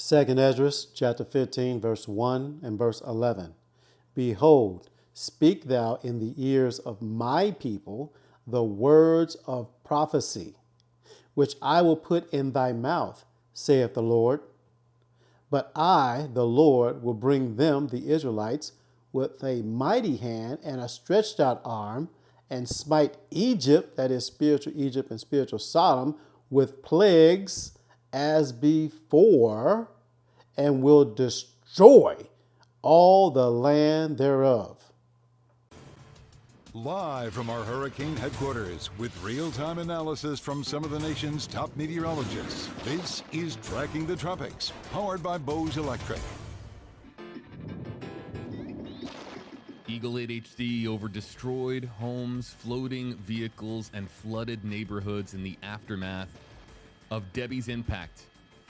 2nd Ezra, chapter 15, verse 1 and verse 11. Behold, speak thou in the ears of my people the words of prophecy, which I will put in thy mouth, saith the Lord. But I, the Lord, will bring them, the Israelites, with a mighty hand and a stretched out arm, and smite Egypt, that is spiritual Egypt and spiritual Sodom, with plagues as before, and will destroy all the land thereof. Live from our hurricane headquarters with real-time analysis from some of the nation's top meteorologists, this is Tracking the Tropics, powered by Bose Electric. Eagle 8 HD over destroyed homes, floating vehicles, and flooded neighborhoods in the aftermath of Debbie's impact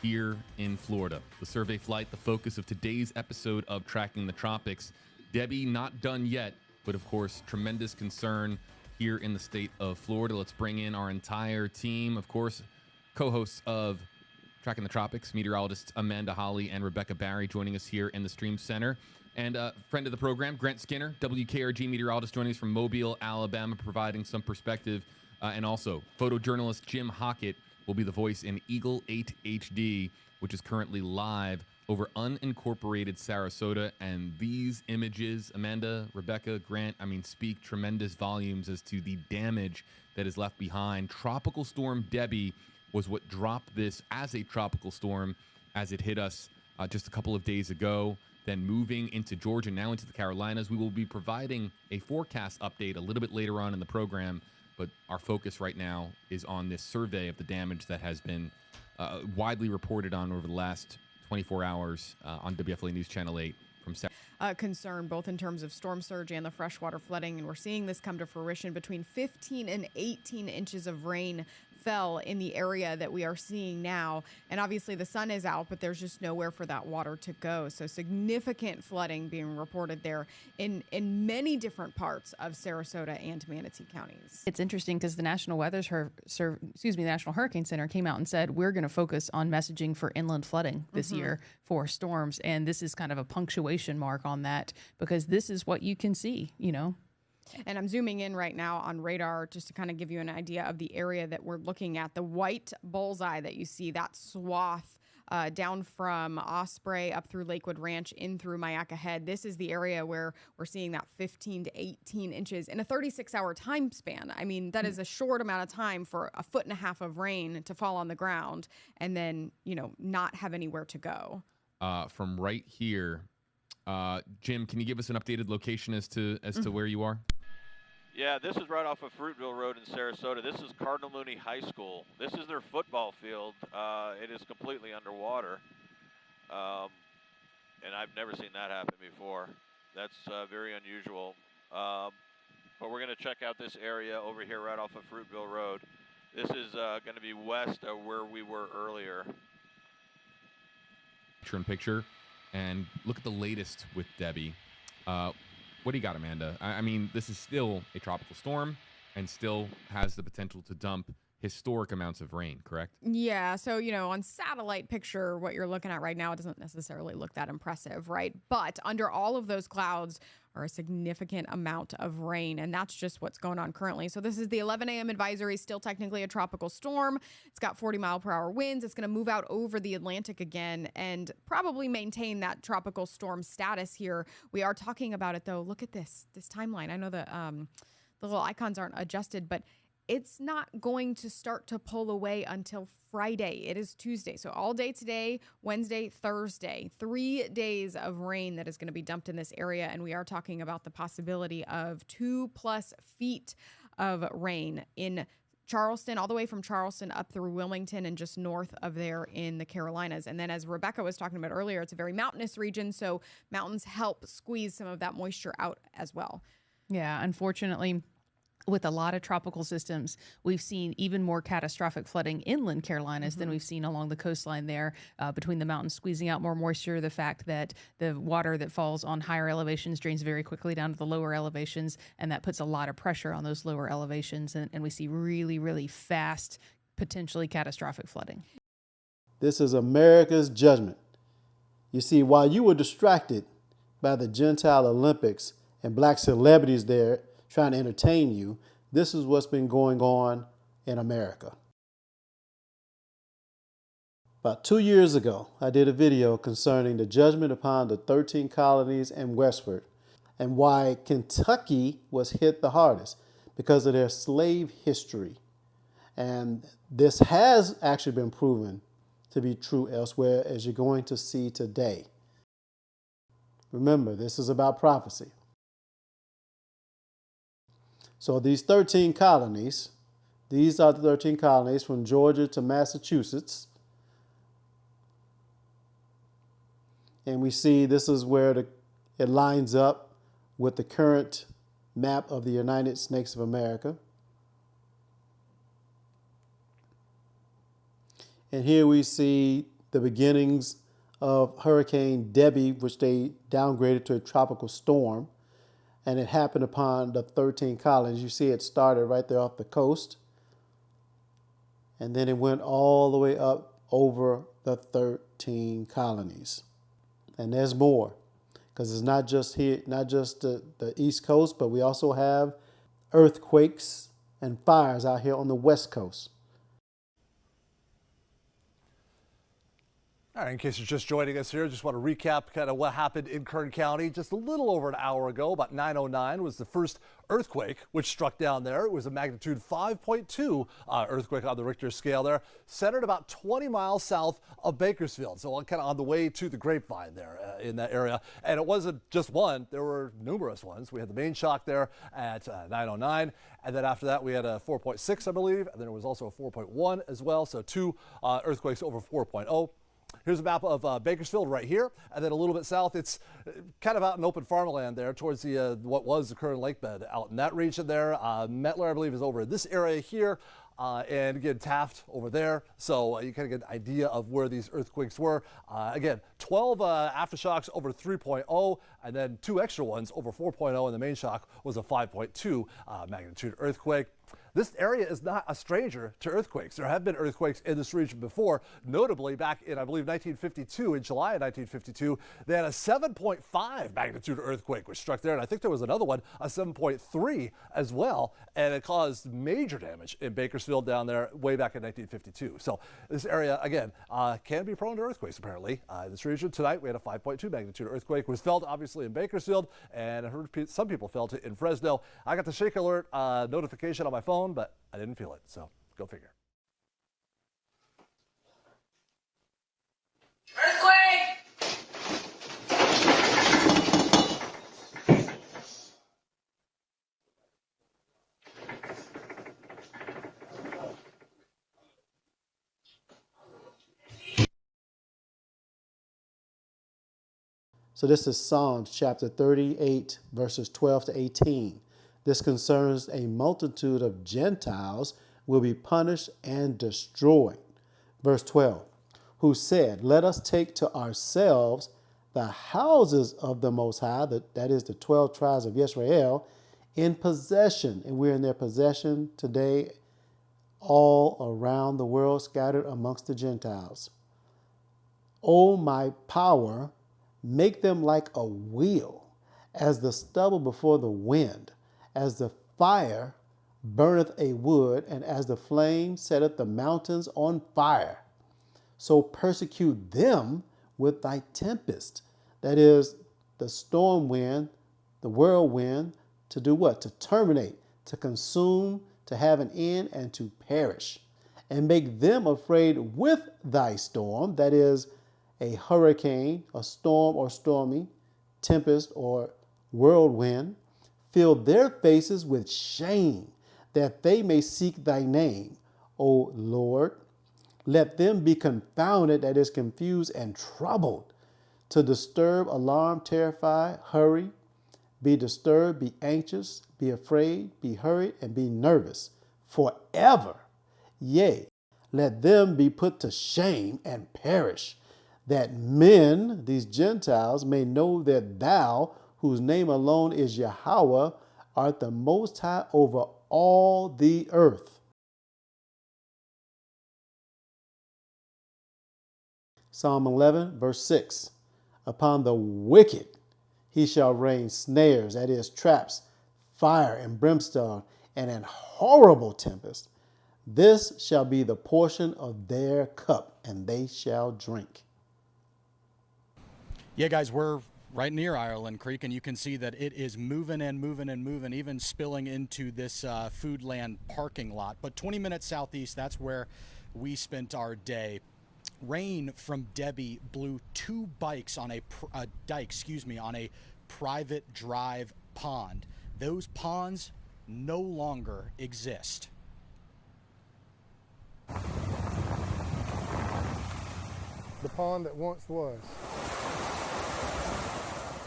here in Florida. The survey flight, the focus of today's episode of Tracking the Tropics. Debbie not done yet, but of course, tremendous concern here in the state of Florida. Let's bring in our entire team, of course, co-hosts of Tracking the Tropics, meteorologists Amanda Holly and Rebecca Barry joining us here in the Stream Center. And a friend of the program, Grant Skinner, WKRG meteorologist joining us from Mobile, Alabama, providing some perspective. And also, photojournalist Jim Hockett will be the voice in Eagle 8 HD, which is currently live over unincorporated Sarasota. And these images, Amanda, Rebecca, Grant, speak tremendous volumes as to the damage that is left behind. Tropical Storm Debbie was what dropped this as a tropical storm as it hit us just a couple of days ago. Then moving into Georgia, now into the Carolinas. We will be providing a forecast update a little bit later on in the program, but our focus right now is on this survey of the damage that has been widely reported on over the last 24 hours on WFLA News Channel 8 from concern both in terms of storm surge and the freshwater flooding, and we're seeing this come to fruition. Between 15 and 18 inches of rain fell in the area that we are seeing now, and obviously the sun is out, but there's just nowhere for that water to go. So significant flooding being reported there in many different parts of Sarasota and Manatee counties. It's interesting because the National National Hurricane Center came out and said we're going to focus on messaging for inland flooding this year for storms, and this is kind of a punctuation mark on that because this is what you can see, And I'm zooming in right now on radar just to kind of give you an idea of the area that we're looking at. The white bullseye that you see, that swath down from Osprey up through Lakewood Ranch in through Myakka Head. This is the area where we're seeing that 15 to 18 inches in a 36-hour time span. That is a short amount of time for 1.5 feet of rain to fall on the ground and then, not have anywhere to go. From right here, Jim, can you give us an updated location as to where you are? Yeah, this is right off of Fruitville Road in Sarasota. This is Cardinal Mooney High School. This is their football field. It is completely underwater. And I've never seen that happen before. That's very unusual. But we're going to check out this area over here right off of Fruitville Road. This is going to be west of where we were earlier. Picture, and look at the latest with Debbie. What do you got, Amanda? This is still a tropical storm and still has the potential to dump historic amounts of rain, correct? Yeah. So, on satellite picture, what you're looking at right now, it doesn't necessarily look that impressive, right? But under all of those clouds are a significant amount of rain, and that's just what's going on currently. So this is the 11 a.m. advisory, still technically a tropical storm. It's got 40-mile-per-hour winds. It's going to move out over the Atlantic again and probably maintain that tropical storm status here. We are talking about it, though. Look at this timeline. I know the little icons aren't adjusted, but it's not going to start to pull away until Friday. It is Tuesday. So all day today, Wednesday, Thursday, 3 days of rain that is going to be dumped in this area. And we are talking about the possibility of 2+ feet of rain in Charleston, all the way from Charleston up through Wilmington and just north of there in the Carolinas. And then as Rebecca was talking about earlier, it's a very mountainous region. So mountains help squeeze some of that moisture out as well. Yeah, unfortunately, with a lot of tropical systems, we've seen even more catastrophic flooding inland Carolinas than we've seen along the coastline there, between the mountains squeezing out more moisture, the fact that the water that falls on higher elevations drains very quickly down to the lower elevations, and that puts a lot of pressure on those lower elevations, and we see really, really fast, potentially catastrophic flooding. This is America's judgment. You see, while you were distracted by the Gentile Olympics and black celebrities there trying to entertain you, this is what's been going on in America. About 2 years ago, I did a video concerning the judgment upon the 13 colonies and westward, and why Kentucky was hit the hardest because of their slave history. And this has actually been proven to be true elsewhere, as you're going to see today. Remember, this is about prophecy. So these 13 colonies, these are the 13 colonies from Georgia to Massachusetts. And we see this is where it lines up with the current map of the United States of America. And here we see the beginnings of Hurricane Debby, which they downgraded to a tropical storm. And it happened upon the 13 colonies. You see it started right there off the coast. And then it went all the way up over the 13 colonies. And there's more, because it's not just here, not just the East Coast, but we also have earthquakes and fires out here on the West Coast. All right, in case you're just joining us here, just want to recap kind of what happened in Kern County just a little over an hour ago. About 9:09 was the first earthquake which struck down there. It was a magnitude 5.2 earthquake on the Richter scale there, centered about 20 miles south of Bakersfield. So kind of on the way to the Grapevine there in that area. And it wasn't just one, there were numerous ones. We had the main shock there at 9:09. And then after that, we had a 4.6, I believe. And then there was also a 4.1 as well. So two earthquakes over 4.0. Here's a map of Bakersfield right here, and then a little bit south, it's kind of out in open farmland there towards the what was the current lake bed out in that region there. Mettler, I believe, is over in this area here, and again, Taft over there. So you kind of get an idea of where these earthquakes were. Again, 12 aftershocks over 3.0, and then 2 extra ones over 4.0, and the main shock was a 5.2 magnitude earthquake. This area is not a stranger to earthquakes. There have been earthquakes in this region before, notably back in, I believe, 1952, in July of 1952, they had a 7.5 magnitude earthquake which struck there, and I think there was another one, a 7.3 as well, and it caused major damage in Bakersfield down there way back in 1952. So this area, again, can be prone to earthquakes, apparently. In this region tonight, we had a 5.2 magnitude earthquake. It was felt, obviously, in Bakersfield, and I heard some people felt it in Fresno. I got the shake alert notification on my phone, but I didn't feel it, so go figure. Earthquake! So this is Psalms chapter 38, verses 12 to 18. This concerns a multitude of Gentiles will be punished and destroyed. Verse 12, who said, let us take to ourselves the houses of the Most High, that is the 12 tribes of Israel, in possession. And we're in their possession today all around the world, scattered amongst the Gentiles. O my power, make them like a wheel, as the stubble before the wind. As the fire burneth a wood, and as the flame setteth the mountains on fire, so persecute them with thy tempest. That is the storm wind, the whirlwind, to do what? To terminate, to consume, to have an end, and to perish. And make them afraid with thy storm, that is a hurricane, a storm or stormy, tempest or whirlwind. Fill their faces with shame, that they may seek thy name, O Lord. Let them be confounded, that is confused and troubled, to disturb, alarm, terrify, hurry, be disturbed, be anxious, be afraid, be hurried, and be nervous forever. Yea, let them be put to shame and perish, that men, these Gentiles, may know that thou, whose name alone is Yahweh, art the Most High over all the earth. Psalm 11, verse 6. Upon the wicked he shall rain snares, that is, traps, fire and brimstone, and an horrible tempest. This shall be the portion of their cup, and they shall drink. Yeah, guys, we're right near Ireland Creek, and you can see that it is moving and moving and moving, even spilling into this Foodland parking lot. But 20 minutes southeast, that's where we spent our day. Rain from Debby blew 2 bikes on a private drive pond. Those ponds no longer exist. The pond that once was.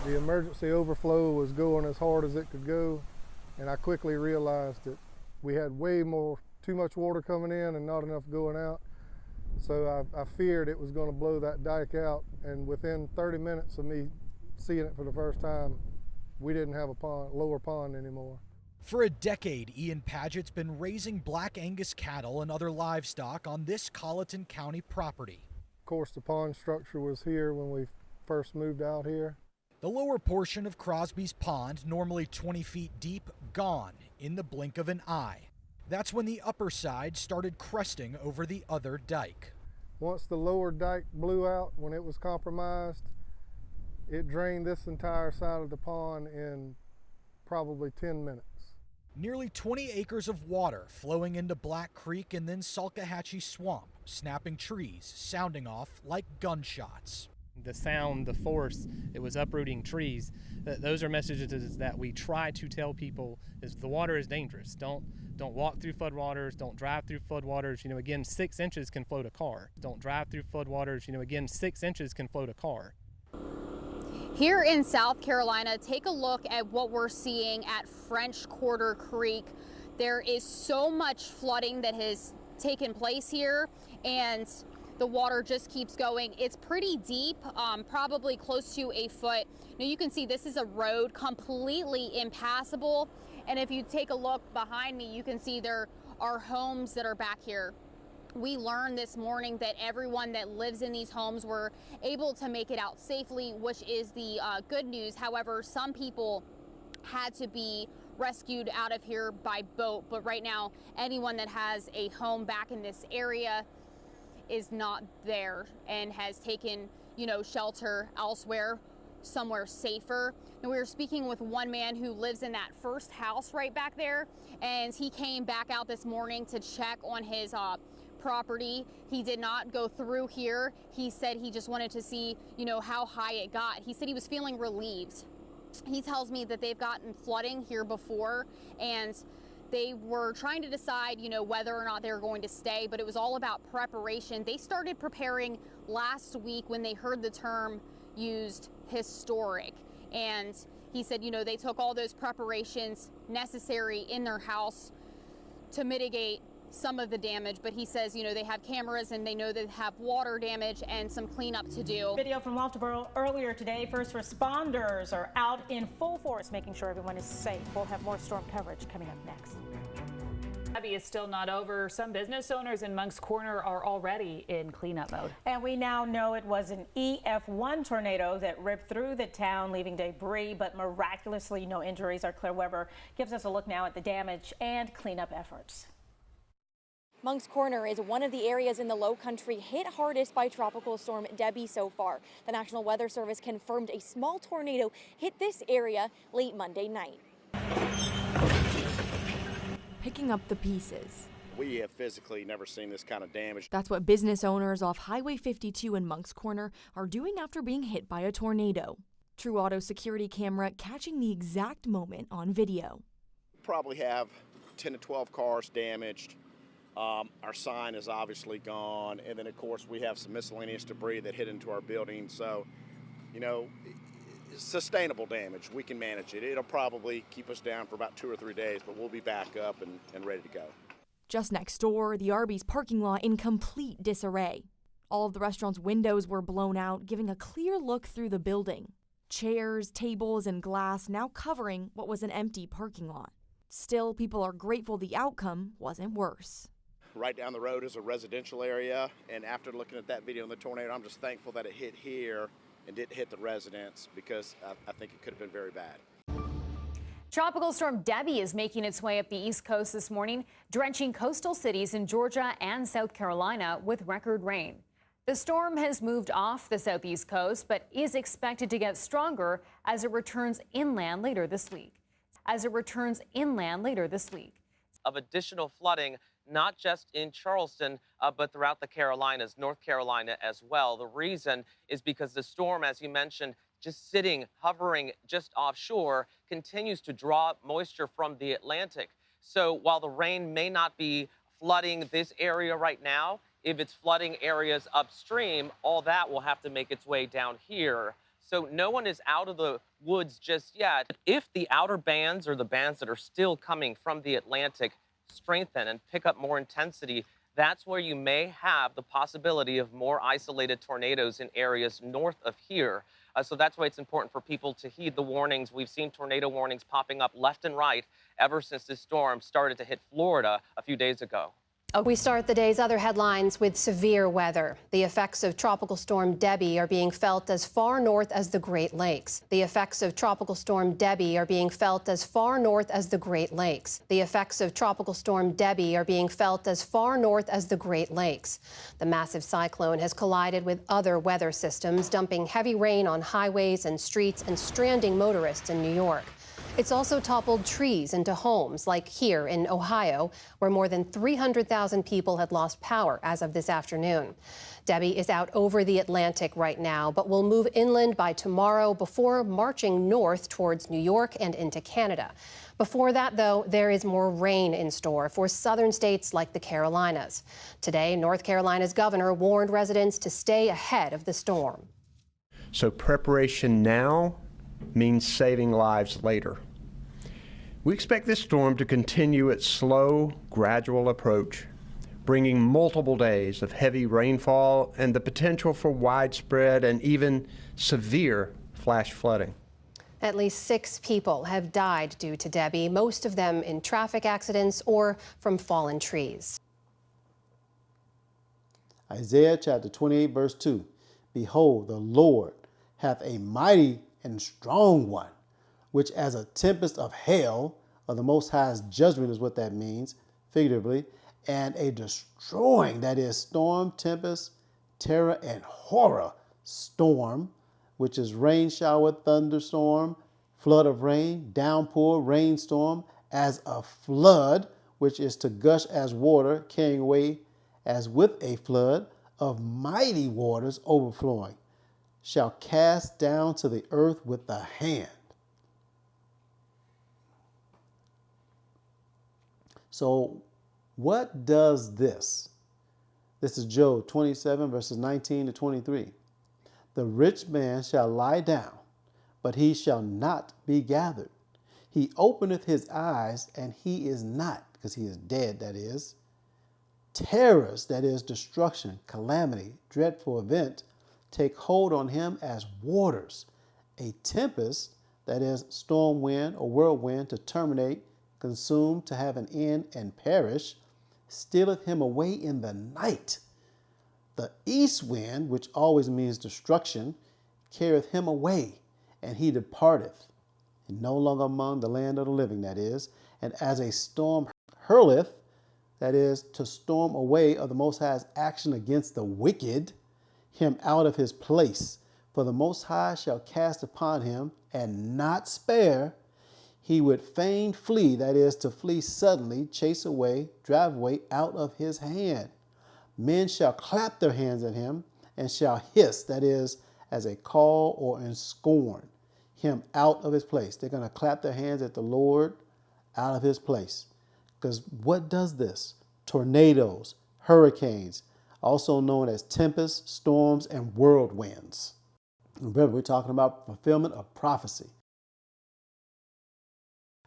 The emergency overflow was going as hard as it could go, and I quickly realized that we had too much water coming in and not enough going out. So I feared it was going to blow that dike out, and within 30 minutes of me seeing it for the first time, we didn't have a lower pond anymore. For a decade, Ian Padgett's been raising Black Angus cattle and other livestock on this Colleton County property. Of course, the pond structure was here when we first moved out here. The lower portion of Crosby's Pond, normally 20 feet deep, gone in the blink of an eye. That's when the upper side started cresting over the other dike. Once the lower dike blew out, when it was compromised, it drained this entire side of the pond in probably 10 minutes. Nearly 20 acres of water flowing into Black Creek and then Salkehatchie Swamp, snapping trees, sounding off like gunshots. The sound, the force, it was uprooting trees. Those are messages that we try to tell people is the water is dangerous. Don't walk through floodwaters, don't drive through floodwaters. You know, again, 6 inches can float a car. Don't drive through floodwaters. You know, again, 6 inches can float a car. Here in South Carolina, take a look at what we're seeing at French Quarter Creek. There is so much flooding that has taken place here, and the water just keeps going. It's pretty deep, probably close to a foot. Now you can see this is a road completely impassable. And if you take a look behind me, you can see there are homes that are back here. We learned this morning that everyone that lives in these homes were able to make it out safely, which is the good news. However, some people had to be rescued out of here by boat. But right now, anyone that has a home back in this area is not there and has taken, shelter elsewhere, somewhere safer. And we were speaking with one man who lives in that first house right back there, and he came back out this morning to check on his property. He did not go through here. He said he just wanted to see, how high it got. He said he was feeling relieved. He tells me that they've gotten flooding here before, and they were trying to decide, whether or not they were going to stay, but it was all about preparation. They started preparing last week when they heard the term used, historic. And he said, they took all those preparations necessary in their house to mitigate some of the damage. But he says, they have cameras and they know they have water damage and some cleanup to do. Video from Walterboro earlier today. First responders are out in full force, making sure everyone is safe. We'll have more storm coverage coming up next. Debby is still not over. Some business owners in Moncks Corner are already in cleanup mode. And we now know it was an EF1 tornado that ripped through the town, leaving debris, but miraculously no injuries. Our Claire Weber gives us a look now at the damage and cleanup efforts. Moncks Corner is one of the areas in the Low Country hit hardest by Tropical Storm Debby so far. The National Weather Service confirmed a small tornado hit this area late Monday night. Picking up the pieces. We have physically never seen this kind of damage. That's what business owners off Highway 52 in Moncks Corner are doing after being hit by a tornado. True Auto security camera catching the exact moment on video. Probably have 10 to 12 cars damaged. Our sign is obviously gone, and then of course we have some miscellaneous debris that hit into our building. So, sustainable damage. We can manage it. It'll probably keep us down for about 2 or 3 days, but we'll be back up and ready to go. Just next door, the Arby's parking lot in complete disarray. All of the restaurant's windows were blown out, giving a clear look through the building. Chairs, tables, and glass now covering what was an empty parking lot. Still, people are grateful the outcome wasn't worse. Right down the road is a residential area, and after looking at that video in the tornado, I'm just thankful that it hit here and didn't hit the residents, because I think it could have been very bad. Tropical storm Debby is making its way up the East Coast this morning, drenching coastal cities in Georgia and South Carolina with record rain. The storm has moved off the southeast coast, but is expected to get stronger as it returns inland later this week. Of additional flooding, not just in Charleston, but throughout the Carolinas, North Carolina as well. The reason is because the storm, as you mentioned, just hovering just offshore, continues to draw moisture from the Atlantic. So while the rain may not be flooding this area right now, if it's flooding areas upstream, all that will have to make its way down here. So no one is out of the woods just yet. If the outer bands, or the bands that are still coming from the Atlantic, strengthen and pick up more intensity, that's where you may have the possibility of more isolated tornadoes in areas north of here. So that's why it's important for people to heed the warnings. We've seen tornado warnings popping up left and right ever since this storm started to hit Florida a few days ago. We start the day's other headlines with severe weather. The effects of Tropical Storm Debby are being felt as far north as the Great Lakes. The effects of Tropical Storm Debby are being felt as far north as the Great Lakes. The effects of Tropical Storm Debby are being felt as far north as the Great Lakes. The massive cyclone has collided with other weather systems, dumping heavy rain on highways and streets and stranding motorists in New York. It's also toppled trees into homes, like here in Ohio, where more than 300,000 people had lost power as of this afternoon. Debby is out over the Atlantic right now, but will move inland by tomorrow before marching north towards New York and into Canada. Before that, though, there is more rain in store for southern states like the Carolinas. Today, North Carolina's governor warned residents to stay ahead of the storm. So preparation now means saving lives later. We expect this storm to continue its slow, gradual approach, bringing multiple days of heavy rainfall and the potential for widespread and even severe flash flooding. At least 6 people have died due to Debby, most of them in traffic accidents or from fallen trees. Isaiah chapter 28, verse 2. Behold, the Lord hath a mighty and strong one, which as a tempest of hail, or the Most High's judgment is what that means, figuratively, and a destroying, that is storm, tempest, terror, and horror storm, which is rain shower, thunderstorm, flood of rain, downpour, rainstorm, as a flood, which is to gush as water, carrying away as with a flood of mighty waters overflowing, shall cast down to the earth with the hand. So what does this? This is Job 27, verses 19 to 23. The rich man shall lie down, but he shall not be gathered. He openeth his eyes, and he is not, because he is dead, that is. Terrors, that is destruction, calamity, dreadful event, take hold on him as waters. A tempest, that is storm wind or whirlwind, to terminate, consume, to have an end and perish, stealeth him away in the night. The east wind, which always means destruction, carrieth him away, and he departeth, and no longer among the land of the living, that is. And as a storm hurleth, that is to storm away of the Most High's action against the wicked, him out of his place. For the Most High shall cast upon him, and not spare. He would fain flee, that is, to flee suddenly, chase away, drive away out of his hand. Men shall clap their hands at him, and shall hiss, that is, as a call or in scorn, him out of his place. They're going to clap their hands at the Lord out of his place. Because what does this? Tornadoes, hurricanes, also known as tempests, storms, and whirlwinds. Remember, we're talking about fulfillment of prophecy.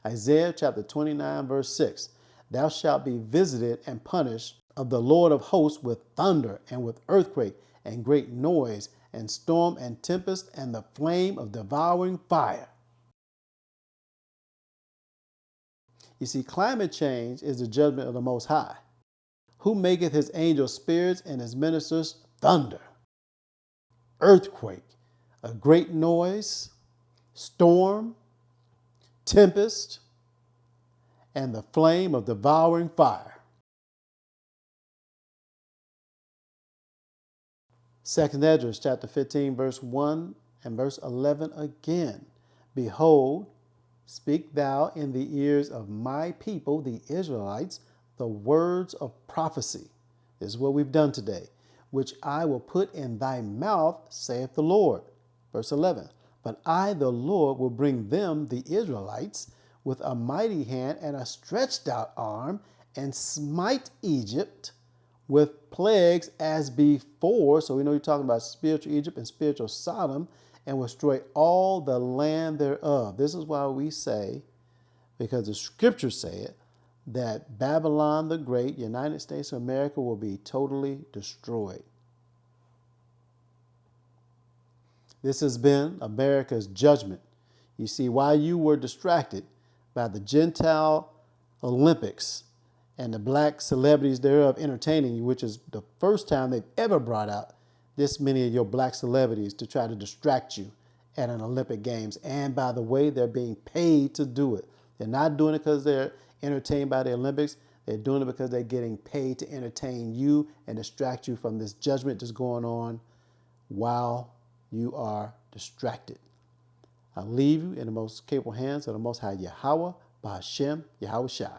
Isaiah chapter 29, verse 6. Thou shalt be visited and punished of the Lord of hosts with thunder and with earthquake and great noise and storm and tempest and the flame of devouring fire. You see, climate change is the judgment of the Most High, who maketh his angels spirits and his ministers thunder, earthquake, a great noise, storm, tempest, and the flame of devouring fire. 2nd Esdras chapter 15, verse 1 and verse 11 again. Behold, speak thou in the ears of my people, the Israelites, the words of prophecy. This is what we've done today, which I will put in thy mouth, saith the Lord. Verse 11. But I, the Lord, will bring them, the Israelites, with a mighty hand and a stretched out arm, and smite Egypt with plagues as before. So we know you're talking about spiritual Egypt and spiritual Sodom, and will destroy all the land thereof. This is why we say, because the scriptures say it, that Babylon the Great, United States of America, will be totally destroyed. This has been America's judgment. You see, while you were distracted by the Gentile Olympics and the black celebrities thereof entertaining you, which is the first time they've ever brought out this many of your black celebrities to try to distract you at an Olympic Games. And by the way, they're being paid to do it. They're not doing it because they're entertained by the Olympics. They're doing it because they're getting paid to entertain you and distract you from this judgment that's going on while you are distracted. I leave you in the most capable hands of the Most High Yahweh, Ba'Hashem, Yahweh Shai.